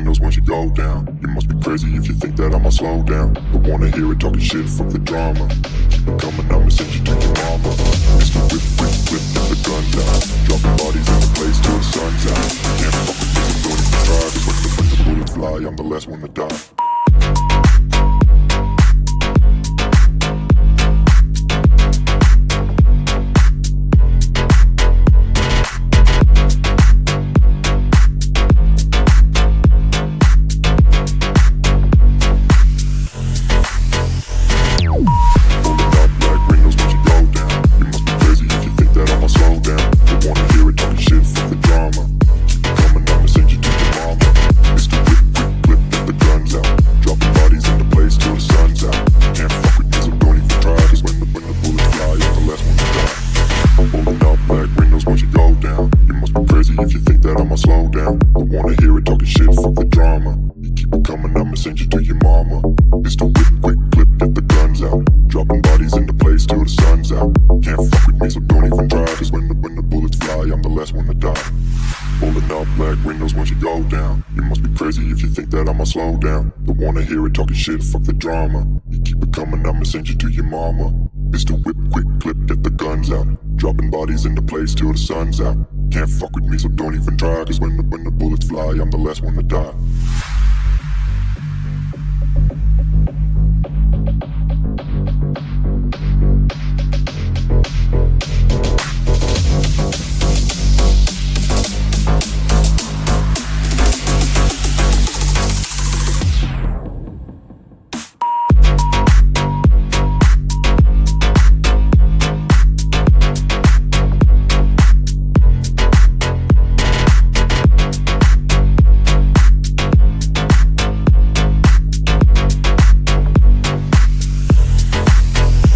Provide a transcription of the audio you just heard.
windows once you go down. You must be crazy if you think that I'ma slow down. Don't wanna hear it talking shit, fuck the drama. Keep it coming, I'ma send you to your mama. Mr. Whip, whip, whip, get the guns out. Dropping bodies in the place till the sun's out. Can't fuck with me, so don't even try. Cause when the bullets fly, I'm the last one to die. If you think that I'ma slow down, don't wanna hear it talking shit, fuck the drama. You keep it coming, I'ma send you to your mama. It's the whip, quick clip, get the guns out. Dropping bodies in the place till the sun's out. Can't fuck with me, so don't even try. Cause when the bullets fly, I'm the last one to die. Pulling up black windows once you go down. You must be crazy if you think that I'ma slow down. Don't wanna hear it talking shit, fuck the drama. You keep it coming, I'ma send you to your mama. It's the whip, quick clip, get the guns out. Dropping bodies in the place till the sun's out. Can't fuck with me, so don't even try. Cause when the bullets fly, I'm the last one to die.